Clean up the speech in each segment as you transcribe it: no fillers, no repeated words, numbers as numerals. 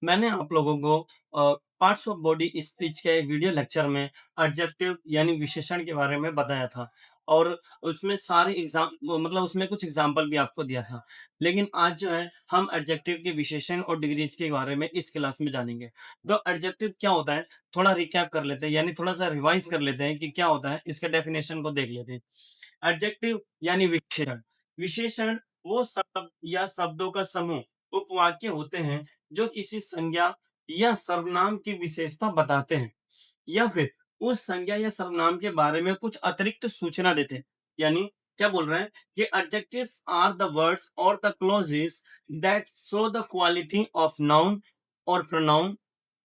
मैंने आप लोगों को पार्ट्स ऑफ बॉडी स्पीच के वीडियो लेक्चर में एडजेक्टिव यानी विशेषण के बारे में बताया था और उसमें सारे मतलब उसमें कुछ एग्जाम्पल भी आपको दिया था। लेकिन आज जो है हम एडजेक्टिव के विशेषण और डिग्रीज के बारे में इस क्लास में जानेंगे। तो एडजेक्टिव क्या होता है, थोड़ा रिकैप कर लेते हैं, यानी थोड़ा सा रिवाइज कर लेते हैं कि क्या होता है, इसके डेफिनेशन को देख लेते हैं। एडजेक्टिव यानी विशेषण। विशेषण वो शब्द या शब्दों का समूह, उपवाक्य होते हैं जो किसी संज्ञा या सर्वनाम की विशेषता बताते हैं या फिर उस संज्ञा या सर्वनाम के बारे में कुछ अतिरिक्त सूचना देते हैं। यानी क्या बोल रहे हैं कि एडजेक्टिव्स आर द वर्ड्स और the clauses that show the quality of noun और प्रोनाउन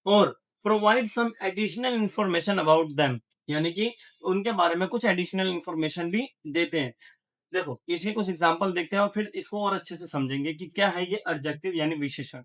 और provide some additional information about them, यानी कि उनके बारे में कुछ एडिशनल इंफॉर्मेशन भी देते हैं। देखो इसके कुछ एग्जांपल देखते हैं और फिर इसको और अच्छे से समझेंगे कि क्या है ये एडजेक्टिव यानी विशेषण।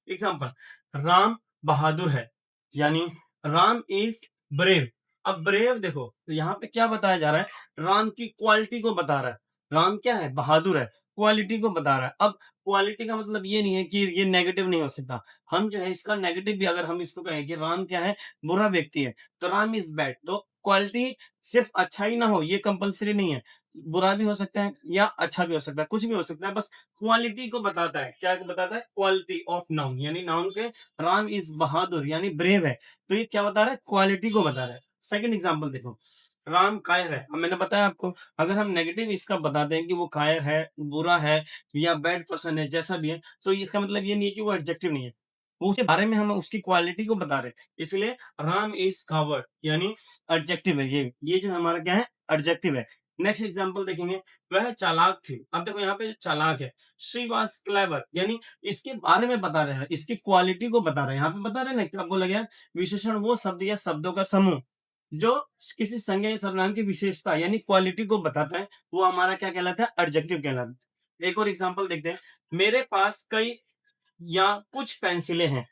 एग्जांपल, राम बहादुर है, यानी राम इज ब्रेव। अब ब्रेव देखो तो यहाँ पे क्या बताया जा रहा है, राम की क्वालिटी को बता रहा है। राम क्या है, बहादुर है, क्वालिटी को बता रहा है। अब क्वालिटी का मतलब ये नहीं है कि ये नेगेटिव नहीं हो सकता। हम जो है इसका नेगेटिव भी अगर हम इसको कहें कि राम क्या है, बुरा व्यक्ति है, तो राम इज बैड। तो क्वालिटी सिर्फ अच्छा ही ना हो ये कंपलसरी नहीं है, बुरा भी हो सकता है या अच्छा भी हो सकता है, कुछ भी हो सकता है, बस क्वालिटी को बताता है। क्या बताता है, क्वालिटी ऑफ नाउन, यानी नाउन के राम इज बहादुर यानी ब्रेव है, तो ये क्या बता रहा है, क्वालिटी को बता रहा है। सेकंड एग्जांपल देखो, राम कायर है। अब मैंने बताया आपको, अगर हम नेगेटिव इसका बताते हैं कि वो कायर है, बुरा है या बैड पर्सन है, जैसा भी है, तो इसका मतलब ये नहीं है कि वो एडजेक्टिव नहीं है, वो उसके बारे में हम उसकी क्वालिटी को बता रहे हैं। इसलिए राम इज कावर्ड यानी एडजेक्टिव है। ये जो हमारा क्या है, एडजेक्टिव है। नेक्स्ट एग्जांपल देखेंगे, वह चालाक थी। अब देखो यहाँ पे जो चालाक है, शी वाज क्लेवर, यानी इसके बारे में बता रहे हैं, इसकी क्वालिटी को बता रहे हैं। यहाँ पे बता रहे हैं ना, क्या बोला गया, विशेषण वो शब्द या शब्दों का समूह जो किसी संज्ञा या सर्वनाम की विशेषता यानी क्वालिटी को बताता है, वो हमारा क्या कहलाता है, एडजेक्टिव कहलाता है। एक और एग्जांपल देखते हैं, मेरे पास कई या कुछ पेंसिलें हैं,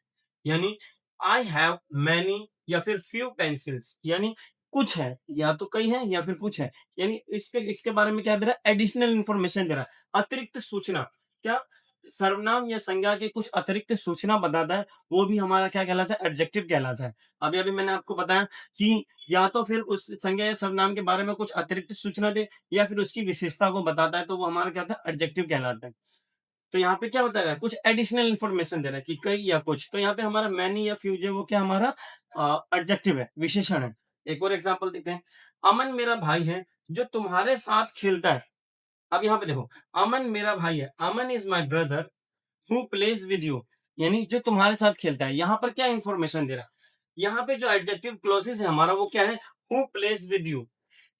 यानी आई हैव मैनी या फिर फ्यू पेंसिल्स, यानी कुछ है, या तो कई है या फिर कुछ है, यानी इसके बारे में क्या दे रहा है, एडिशनल इंफॉर्मेशन दे रहा है, अतिरिक्त सूचना। क्या, सर्वनाम या संज्ञा के कुछ अतिरिक्त सूचना बताता है, वो भी हमारा क्या कहलाता है, एडजेक्टिव कहलाता है। अभी अभी मैंने आपको बताया कि या तो फिर उस संज्ञा या सर्वनाम के बारे में कुछ अतिरिक्त सूचना दे या फिर उसकी विशेषता को बताता है, तो वो हमारा क्या होता है, एडजेक्टिव कहलाता है। तो यहाँ पे क्या बता रहा है, कुछ एडिशनल इन्फॉर्मेशन दे रहा है कि कई या कुछ, तो यहाँ पे हमारा मैनी या फ्यू जो वो क्या हमारा एडजेक्टिव है, विशेषण है। एक और एग्जांपल देखते हैं, अमन मेरा भाई है जो तुम्हारे साथ खेलता है। अब यहाँ पे देखो, अमन मेरा भाई है, Aman is my brother who plays with you, यानी जो तुम्हारे साथ खेलता है। यहाँ पर क्या इंफॉर्मेशन दे रहा है, यहाँ पे जो एडजेक्टिव क्लॉजेस है हमारा वो क्या है, हु प्लेज विद यू।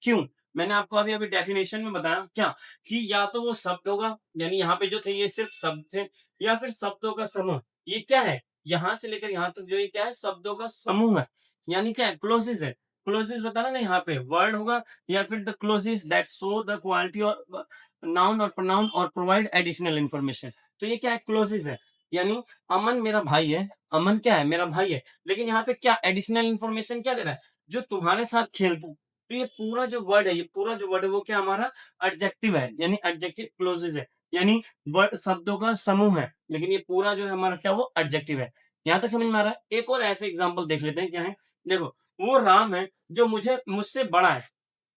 क्यों, मैंने आपको अभी अभी डेफिनेशन में बताया क्या, कि या तो वो शब्द होगा, यानी यहाँ पे जो थे ये सिर्फ शब्द थे, या फिर शब्दों का समूह। ये क्या है, यहाँ से लेकर यहाँ तक जो ये क्या है, शब्दों का समूह है, यानी क्या है, क्लोजेस है। क्लोजेस बताना ना, यहाँ पे वर्ड होगा या फिर the clauses that show the quality और नाउन और प्रोनाउन और प्रोवाइड एडिशनल इंफॉर्मेशन। तो ये क्या है, क्लोजेस है। यानी अमन मेरा भाई है, अमन क्या है, मेरा भाई है, लेकिन यहाँ पे क्या एडिशनल इंफॉर्मेशन क्या दे रहा है, जो तुम्हारे साथ खेलता है। तो ये पूरा जो वर्ड है, ये पूरा जो वर्ड है वो क्या हमारा एडजेक्टिव है, यानी एडजेक्टिव क्लोजेज है, यानी वर्ड शब्दों का समूह है, लेकिन ये पूरा जो है हमारा क्या, वो एडजेक्टिव है। यहां तक समझ में आ रहा है। एक और ऐसे एग्जांपल देख लेते हैं, क्या है, देखो, वो राम है जो मुझसे बड़ा है,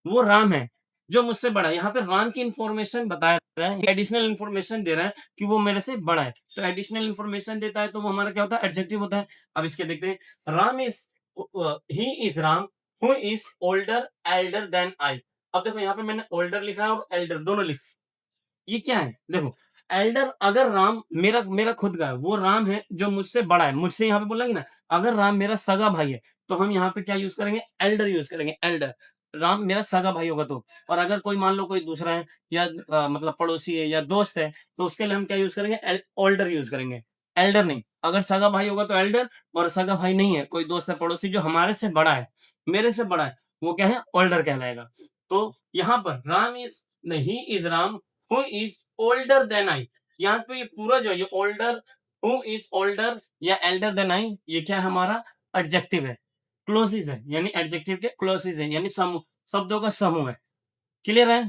वो राम है जो मुझसे बड़ा है। यहाँ पे राम की इंफॉर्मेशन बताया रहा है, एडिशनल इंफॉर्मेशन दे रहा है कि वो मेरे से बड़ा है, तो एडिशनल इंफॉर्मेशन देता है तो वो हमारा क्या होता है, एडजेक्टिव होता है। अब इसके देखते हैं, Ram is he is Ram who is older elder than I. अब देखो यहाँ पे मैंने ओल्डर लिखा है और एल्डर दोनों लिख, ये क्या है, देखो, एल्डर अगर राम मेरा मेरा खुद का है, वो राम है जो मुझसे बड़ा है, मुझसे यहाँ पे बोला ना, अगर राम मेरा सगा भाई है तो हम यहाँ पे क्या यूज करेंगे, एल्डर यूज करेंगे, एल्डर। राम मेरा सगा भाई होगा तो, और अगर कोई मान लो कोई दूसरा है या मतलब पड़ोसी है या दोस्त है, तो उसके लिए हम क्या यूज करेंगे, ओल्डर यूज करेंगे, एल्डर नहीं। अगर सगा भाई होगा तो एल्डर, और सगा भाई नहीं है, कोई दोस्त है पड़ोसी जो हमारे से बड़ा है, मेरे से बड़ा है, वो क्या है, ओल्डर कहलाएगा। तो यहाँ पर Ram is, he is Ram who is older than I. यहाँ पे ये पूरा जो है, ये ओल्डर, हु इज ओल्डर या एल्डर देन आई, ये क्या है हमारा, एडजेक्टिव है, क्लोजेस है, यानी एडजेक्टिव के क्लोजेस है, यानी समूह, शब्दों का समूह है। क्लियर है।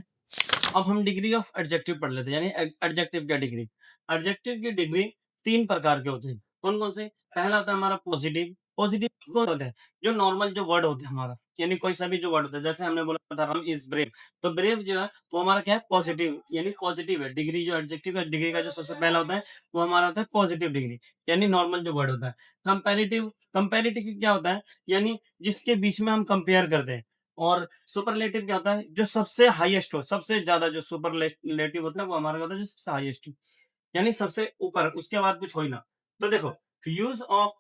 अब हम डिग्री ऑफ एडजेक्टिव पढ़ लेते हैं, यानी एडजेक्टिव का डिग्री। एडजेक्टिव की डिग्री तीन प्रकार के होते हैं। कौन-कौन से? पहला होता है हमारा पॉज़िटिव, पॉज़िटिव कौन होता है? जो नॉर्मल जो वर्ड होता है हमारा, यानी कोई सा भी जो वर्ड होता है, जैसे हमने बोला था राम इज़ ब्रेव, तो ब्रेव जो है वो हमारा क्या है? पॉज़िटिव, यानी पॉज़िटिव है। डिग्री जो एडजेक्टिव है, डिग्री का जो सबसे पहला होता है, वो हमारा होता है पॉज़िटिव डिग्री, यानी नॉर्मल जो वर्ड होता है। कंपैरेटिव, कंपैरेटिव क्या होता है? यानी जिसके बीच में हम कंपेयर करते हैं। और सुपरलेटिव क्या होता है? जो सबसे हाईएस्ट हो, सबसे ज़्यादा जो सुपरलेटिव होता है, वो हमारा होता है जो सबसे हाईएस्ट हो, यानी सबसे ऊपर, उसके बाद कुछ हो ही ना। तो देखो, यूज़ ऑफ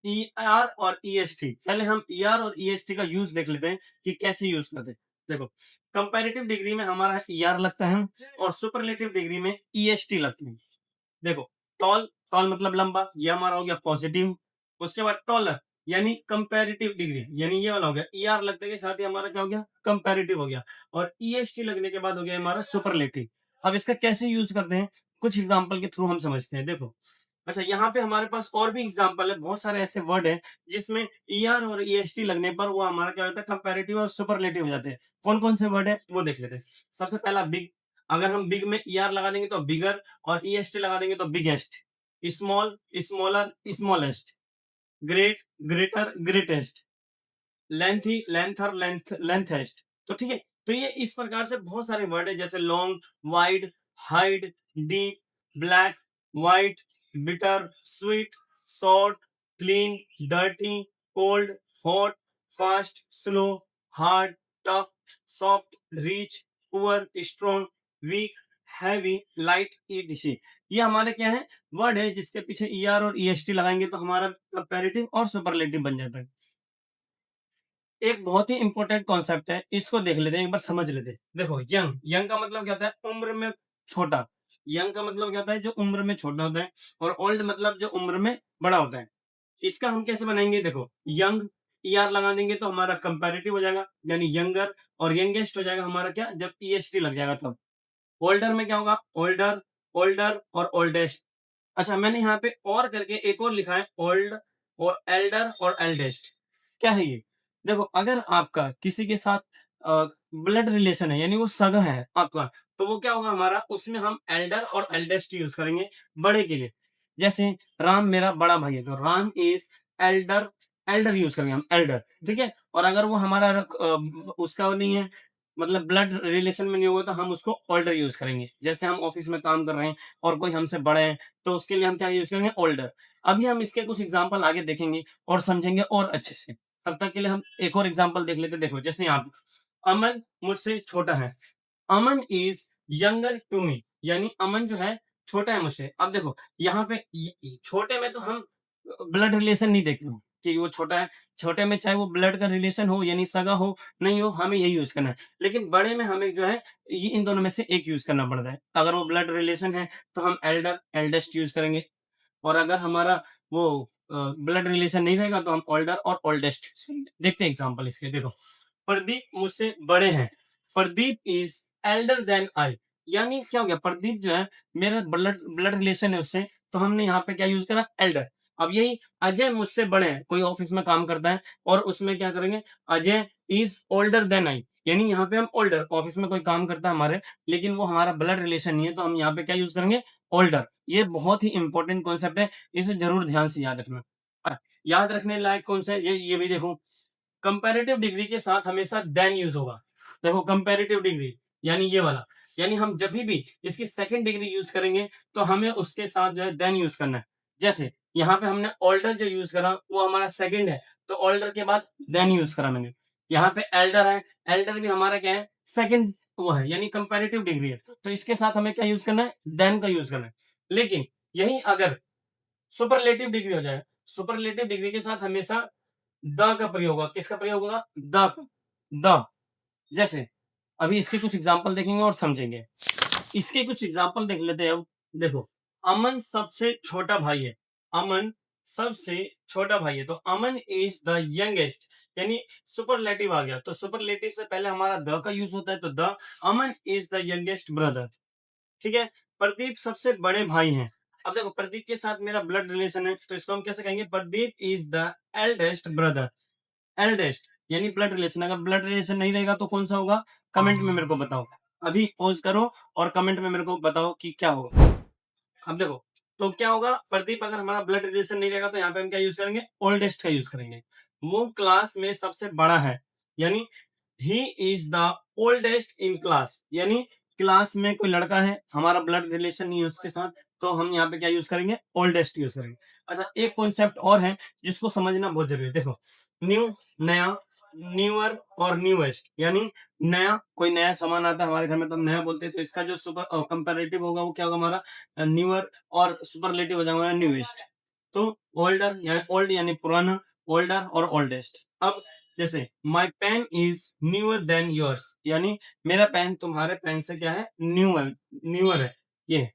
ईआर और ईएसटी, पहले हम ईआर और ईएसटी का यूज़ देख लेते हैं कि कैसे यूज़ करते हैं। देखो, कंपैरेटिव डिग्री में हमारा ईआर लगता है और सुपरलेटिव डिग्री में ईएसटी लगती है। देखो, टॉल, टॉल मतलब लंबा, ये हमारा हो गया पॉजिटिव। उसके बाद टॉलर, यानी कंपैरेटिव डिग्री, यानी ये वाला हो गया। ईआर लगने के साथ ही हमारा क्या हो गया? कंपैरेटिव हो गया। और ईएसटी लगने के बाद हो गया हमारा सुपरलेटिव। अब इसका कैसे यूज करते हैं, कुछ एग्जांपल के थ्रू हम समझते हैं। देखो, अच्छा, यहाँ पे हमारे पास और भी एग्जांपल है, बहुत सारे ऐसे वर्ड हैं जिसमें ईआर और ईएसटी लगने पर वो हमारा क्या होता है? कंपैरेटिव और सुपरलेटिव हो जाते हैं। कौन कौन से वर्ड है वो देख लेते हैं। सबसे पहला बिग, अगर हम बिग में ईआर लगा देंगे तो बिगर, और ईएसटी लगा देंगे तो biggest. Small, smaller, smallest. Great, greater, greatest. Lengthy, lengther, lengthest. तो ठीक है, तो ये इस प्रकार से बहुत सारे वर्ड है, जैसे long, wide, hide, deep, black, white, bitter, sweet, short, clean, dirty, cold, hot, fast, slow, hard, tough, soft, rich, poor, strong, weak, heavy, light, etc. ये हमारे क्या है? वर्ड है जिसके पीछे ईआर और ईएसटी लगाएंगे तो हमारा कंपैरेटिव और सुपरलेटिव बन जाता है। एक बहुत ही इंपॉर्टेंट कॉन्सेप्ट है, इसको देख लेते हैं, एक बार समझ लेते हैं। देखो, यंग, यंग का मतलब क्या होता है? उम्र में छोटा। यंग का मतलब क्या होता है? जो उम्र में छोटा होता है। और ओल्ड मतलब जो उम्र में बड़ा होता है। इसका हम कैसे बनाएंगे? देखो, यंग, ईआर लगा देंगे तो हमारा कंपैरेटिव हो जाएगा, यानी यंगर। और यंगेस्ट हो जाएगा हमारा क्या? जब ईएसटी लग जाएगा तब। ओल्डर में क्या होगा? ओल्डर, ओल्डर और ओल्डेस्ट। अच्छा, मैंने यहाँ पे और करके एक और लिखा है, ओल्ड और एल्डर और एल्डेस्ट। क्या है ये? देखो, अगर आपका किसी के साथ ब्लड रिलेशन है, यानी वो सगा है आपका, तो वो क्या होगा हमारा? उसमें हम एल्डर और एल्डेस्ट यूज करेंगे बड़े के लिए। जैसे राम मेरा बड़ा भाई है, तो Ram is Elder, Elder use करेंगे हम, एल्डर। ठीक है, और अगर वो हमारा उसका वो नहीं है, मतलब ब्लड रिलेशन में नहीं होगा, तो हम उसको ओल्डर यूज करेंगे। जैसे हम ऑफिस में काम कर रहे हैं और कोई हमसे बड़े हैं, तो उसके लिए हम क्या यूज करेंगे? ओल्डर। अभी हम इसके कुछ एग्जांपल आगे देखेंगे और समझेंगे और अच्छे से। तब तक के लिए हम एक और एग्जांपल देख लेते हैं। देखो, जैसे यहाँ पे अमन मुझसे छोटा है। Aman is younger to me, यानी अमन जो है छोटा है मुझसे। अब देखो, यहाँ पे छोटे में तो हम ब्लड रिलेशन नहीं देखते हो कि वो छोटा है। छोटे में चाहे वो ब्लड का रिलेशन हो, यानी सगा हो, नहीं हो, हमें यही यूज करना है। लेकिन बड़े में हमें जो है, ये इन दोनों में से एक यूज करना पड़ता है। अगर वो ब्लड रिलेशन है तो हम एल्डर, एल्डेस्ट यूज करेंगे। और अगर हमारा वो ब्लड रिलेशन नहीं रहेगा तो हम ओल्डर और ओल्डेस्ट यूज करेंगे। देखते हैं एग्जांपल इसके। देखो, प्रदीप मुझसे बड़े हैं। Pradeep is elder than I, यानी क्या हो गया? प्रदीप जो है मेरा ब्लड ब्लड रिलेशन है उससे, तो हमने यहाँ पे क्या यूज करा? एल्डर। अब यही अजय मुझसे बड़े हैं, कोई ऑफिस में काम करता है और उसमें क्या करेंगे? Ajay is older than I, यानी यहाँ पे हम ओल्डर, ऑफिस में कोई काम करता है हमारे, लेकिन वो हमारा ब्लड रिलेशन नहीं है, तो हम यहाँ पे क्या यूज करेंगे? ओल्डर। ये बहुत ही इंपॉर्टेंट कॉन्सेप्ट है, इसे जरूर ध्यान से याद रखना। याद रखने लायक कौन सा है? ये भी देखो, कंपैरेटिव डिग्री के साथ हमेशा देन यूज होगा। देखो, कंपैरेटिव डिग्री, यानी ये वाला, यानी हम जब भी इसकी सेकंड डिग्री यूज करेंगे तो हमें उसके साथ जो है देन यूज करना है। जैसे यहाँ पे हमने ऑल्डर जो यूज करा वो हमारा सेकंड है, तो ऑल्डर के बाद देन यूज करा मैंने। यहाँ पे एल्डर है, एल्डर भी हमारा क्या है? सेकंड वो है, यानी कंपैरेटिव डिग्री है, तो इसके साथ हमें क्या यूज करना है? देन का यूज करना है। लेकिन यही अगर सुपरलेटिव डिग्री हो जाए, सुपरलेटिव डिग्री के साथ हमेशा द का प्रयोग होगा। किसका प्रयोग होगा? द का। द, जैसे अभी इसके कुछ एग्जांपल देखेंगे और समझेंगे। इसके कुछ एग्जांपल देख लेते हैं अब। देखो, अमन सबसे छोटा भाई है। अमन सबसे छोटा भाई है, तो अमन इज द यंगेस्ट, यानी सुपरलेटिव आ गया, तो सुपरलेटिव से पहले हमारा द का यूज होता है, तो the Aman is the youngest brother. ठीक है, प्रदीप सबसे बड़े भाई हैं। अब देखो, प्रदीप के साथ मेरा ब्लड रिलेशन है, तो इसको हम कैसे कहेंगे? Pradeep is the eldest brother. Eldest यानी ब्लड रिलेशन। अगर ब्लड रिलेशन नहीं रहेगा तो कौन सा होगा? कमेंट में मेरे को बताओ। अभी पॉज करो और कमेंट में मेरे को बताओ कि क्या होगा। अब देखो, तो क्या होगा, प्रदीप अगर हमारा ब्लड रिलेशन नहीं रहेगा तो यहाँ पे हम क्या यूज करेंगे, ओल्डेस्ट का यूज करेंगे। वो क्लास में सबसे बड़ा है, यानी he is the oldest in class, यानी क्लास में कोई लड़का है, हमारा ब्लड रिलेशन नहीं है उसके साथ, तो हम यहाँ पे क्या यूज करेंगे, ओल्डेस्ट यूज करेंगे। अच्छा, एक कॉन्सेप्ट और है जिसको समझना बहुत जरूरी है। देखो, न्यू, नया, न्यूअर और न्यूएस्ट, यानी नया, कोई नया सामान आता है हमारे घर में तो हम नया बोलते हैं, तो इसका जो सुपर कंपैरेटिव होगा वो क्या होगा हमारा, न्यूअर, और सुपरलेटिव हो जाएगा न्यूएस्ट। तो ओल्डर या ओल्ड यानी पुराना, ओल्डर और ओल्डेस्ट। अब जैसे my pen is newer than yours, यानी मेरा पेन तुम्हारे पेन से क्या है, न्यूअर, न्यूअर है ये,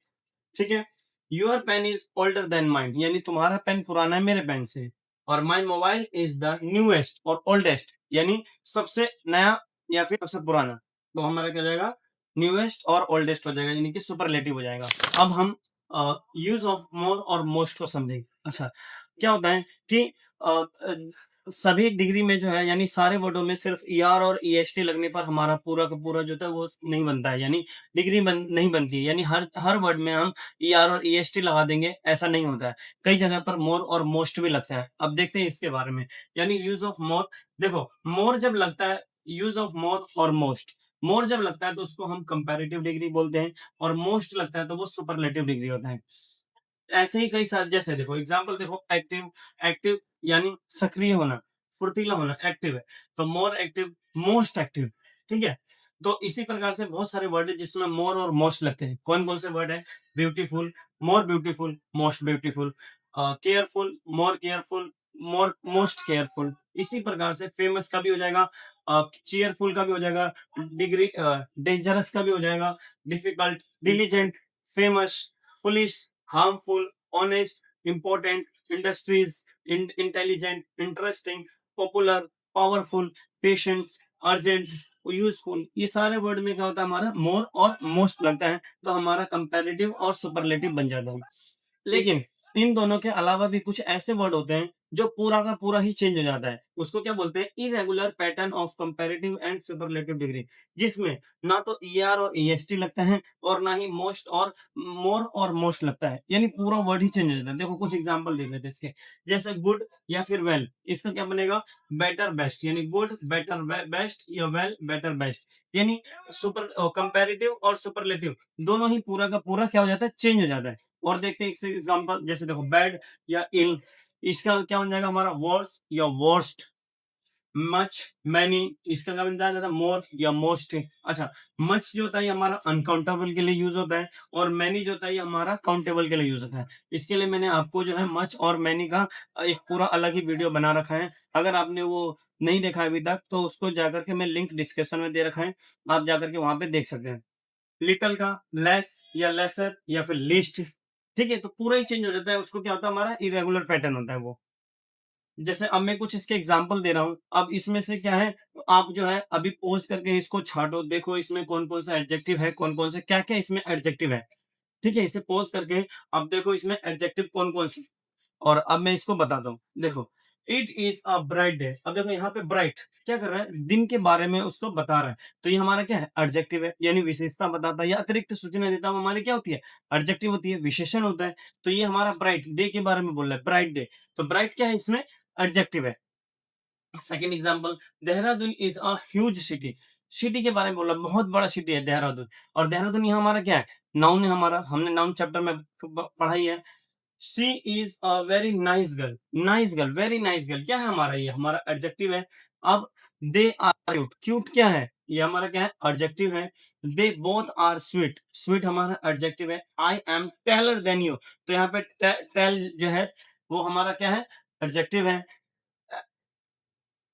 ठीक है। Your pen is older than mine, यानी तुम्हारा पेन पुराना है मेरे पेन से। और my mobile is the newest और ओल्डेस्ट, यानी सबसे नया या फिर सबसे पुराना, तो हमारा क्या हो जाएगा, न्यूएस्ट और ओल्डेस्ट हो जाएगा, यानी कि सुपरलेटिव हो जाएगा। अब हम यूज ऑफ मोर और मोस्ट को समझेंगे। अच्छा, क्या होता है कि सभी डिग्री में जो है, यानी सारे वर्डों में सिर्फ ER और EST लगने पर हमारा पूरा का पूरा जो था वो नहीं बनता है, यानी डिग्री नहीं बनती है, यानी हर हर वर्ड में हम ER और EST लगा देंगे, ऐसा नहीं होता है। कई जगह पर मोर और मोस्ट भी लगता है। अब देखते हैं इसके बारे में, यानी यूज ऑफ मोर। देखो, मोर जब लगता है, यूज ऑफ मोर और मोस्ट, मोर जब लगता है तो उसको हम कंपैरेटिव डिग्री बोलते हैं, और मोस्ट लगता है तो वो सुपरलेटिव डिग्री होता है। ऐसे ही कई सारे, जैसे देखो एग्जांपल देखो, एक्टिव, एक्टिव यानी सक्रिय होना, फुर्तीला होना, एक्टिव है, तो मोर एक्टिव, मोस्ट एक्टिव, ठीक है। तो इसी प्रकार से बहुत सारे वर्ड है जिसमें मोर और मोस्ट लगते हैं। कौन कौन से वर्ड है, beautiful, more beautiful, most beautiful, careful, more careful, more most careful. इसी प्रकार से फेमस का भी हो जाएगा, चीयरफुल का भी हो जाएगा, डिग्री डेंजरस का भी हो जाएगा, difficult, diligent, famous, foolish, harmful, honest, important, industries, intelligent, interesting, popular, powerful, patient, urgent, useful. ये सारे वर्ड में क्या होता है, हमारा मोर और मोस्ट लगता है, तो हमारा कंपैरेटिव और सुपरलेटिव बन जाता है। लेकिन इन दोनों के अलावा भी कुछ ऐसे वर्ड होते हैं जो पूरा का पूरा ही चेंज हो जाता है, उसको क्या बोलते हैं, irregular pattern of comparative and superlative degree, जिसमें ना तो ER और EST लगता है और ना ही मोस्ट और मोर और मोस्ट लगता है, यानी पूरा वर्ड ही चेंज हो जाता है। देखो कुछ एग्जांपल देख लेते हैं इसके, जैसे गुड या फिर वेल, इसका क्या बनेगा, बेटर बेस्ट, यानी गुड बेटर बेस्ट या वेल बेटर बेस्ट, यानी सुपर कंपैरेटिव और सुपरलेटिव दोनों ही पूरा का पूरा क्या हो जाता है, चेंज हो जाता है। और देखते हैं इससे एग्जांपल, जैसे देखो बैड या इल, इसका क्या बन जाएगा हमारा, वर्स या वर्स्ट, मच, मैनी, इसका क्या बन जाएगा, मोर या मोस्ट। अच्छा, मच जो होता है ये हमारा अनकाउंटेबल के लिए यूज होता है, और मैनी जो होता है ये हमारा काउंटेबल के लिए यूज होता है। इसके लिए मैंने आपको जो है मच और मैनी का एक पूरा अलग ही वीडियो बना रखा है, अगर आपने वो नहीं देखा अभी तक तो उसको जाकर के मैं लिंक डिस्क्रिप्शन में दे रखा है, आप जाकर के वहां पे देख सकते हैं। लिटल का लेस या लेसर या फिर लीस्ट, ठीक है, तो पूरा ही चेंज हो जाता है, उसको क्या होता है, हमारा इरेगुलर पैटर्न होता है वो। जैसे अब मैं कुछ इसके एग्जांपल दे रहा हूँ, अब इसमें से क्या है, आप जो है अभी पॉज करके इसको छाटो, देखो इसमें कौन कौन सा एडजेक्टिव है, कौन कौन से क्या क्या इसमें एडजेक्टिव है, ठीक है, इसे पॉज करके अब देखो इसमें एडजेक्टिव कौन कौन से, और अब मैं इसको बताता हूँ। देखो, it is a bright day, अब देखो यहाँ पे ब्राइट क्या कर रहा है, दिन के बारे में उसको बता रहा है, तो ये हमारा क्या है, एडजेक्टिव है, यानी विशेषता बताता है या अतिरिक्त सूचना देता है, वो हमारी क्या होती है, एडजेक्टिव होती है, विशेषण होता है। तो ये हमारा ब्राइट डे के बारे में बोल रहा है, ब्राइट डे, तो ब्राइट क्या है, इसमें एडजेक्टिव है। Second example, Dehradun is a huge city, city के बारे में बोला, बहुत बड़ा सिटी है देहरादून, और देहरादून यहाँ हमारा क्या है, नाउन है हमारा, हमने नाउन चैप्टर में पढ़ाई है। She is a very nice girl, nice girl, very nice girl क्या है हमारा, ये हमारा एडजेक्टिव है। अब दे आर क्यूट, क्यूट क्या है, ये हमारा क्या है, एडजेक्टिव है। They both are sweet, sweet हमारा एडजेक्टिव है। I am taller than you, तो यहाँ पे टेल जो है वो हमारा क्या है, एडजेक्टिव है।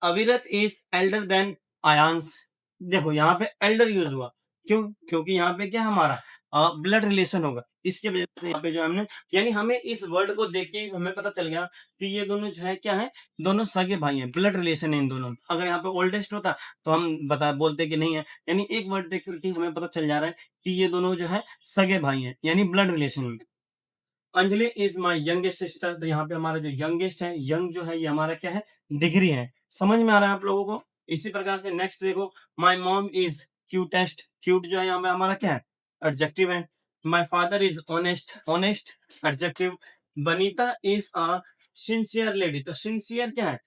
अविरत इज एल्डर देन आयांस, देखो यहाँ पे एल्डर यूज हुआ, क्यों, क्योंकि यहाँ पे क्या हमारा ब्लड रिलेशन होगा, इसके वजह से यहाँ पे जो हमने, यानी हमें इस वर्ड को देख के हमें पता चल गया कि ये दोनों जो है क्या है, दोनों सगे भाई हैं, ब्लड रिलेशन है इन दोनों में। अगर यहाँ पे ओल्डेस्ट होता तो हम बता बोलते कि नहीं है, यानी एक वर्ड देख करके हमें पता चल जा रहा है कि ये दोनों जो है सगे भाई हैं, यानी ब्लड रिलेशन में। Anjali is my youngest sister, तो यहाँ पे हमारा जो यंगेस्ट है, यंग जो है ये हमारा क्या है, डिग्री है। समझ में आ रहा है आप लोगों को। इसी प्रकार से नेक्स्ट देखो, my mom is cutest, cute जो है यहाँ पे हमारा क्या है, एडजेक्टिव है। My father is honest, honest adjective. Banita is a sincere lady, तो सिंसियर क्या है,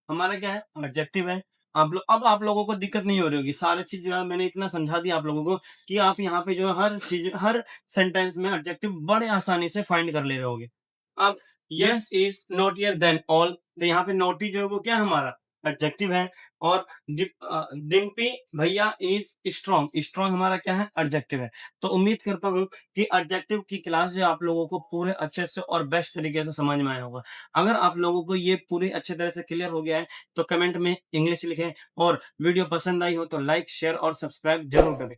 हमारा क्या है, एडजेक्टिव है। आप लोगों को दिक्कत नहीं हो रही होगी, सारी चीज जो है मैंने इतना समझा दिया आप लोगों को कि आप यहाँ पे जो है हर चीज, हर सेंटेंस में एडजेक्टिव बड़े आसानी से फाइंड कर ले रहे होगे। अब यस इज नोटियर देन ऑल, तो यहाँ पे नोटी जो है वो क्या है, हमारा एडजेक्टिव है। और डिम्पी भैया इज स्ट्रॉन्ग, स्ट्रॉन्ग हमारा क्या है, एडजेक्टिव है। तो उम्मीद करता हूँ कि एडजेक्टिव की क्लास जो आप लोगों को पूरे अच्छे से और बेस्ट तरीके से समझ में आया होगा। अगर आप लोगों को ये पूरी अच्छे तरह से क्लियर हो गया है तो कमेंट में इंग्लिश लिखें, और वीडियो पसंद आई हो तो लाइक, शेयर और सब्सक्राइब जरूर करें।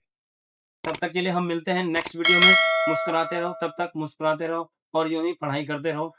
तब तक के लिए हम मिलते हैं नेक्स्ट वीडियो में। मुस्कुराते रहो, तब तक मुस्कुराते रहो और यूं ही पढ़ाई करते रहो।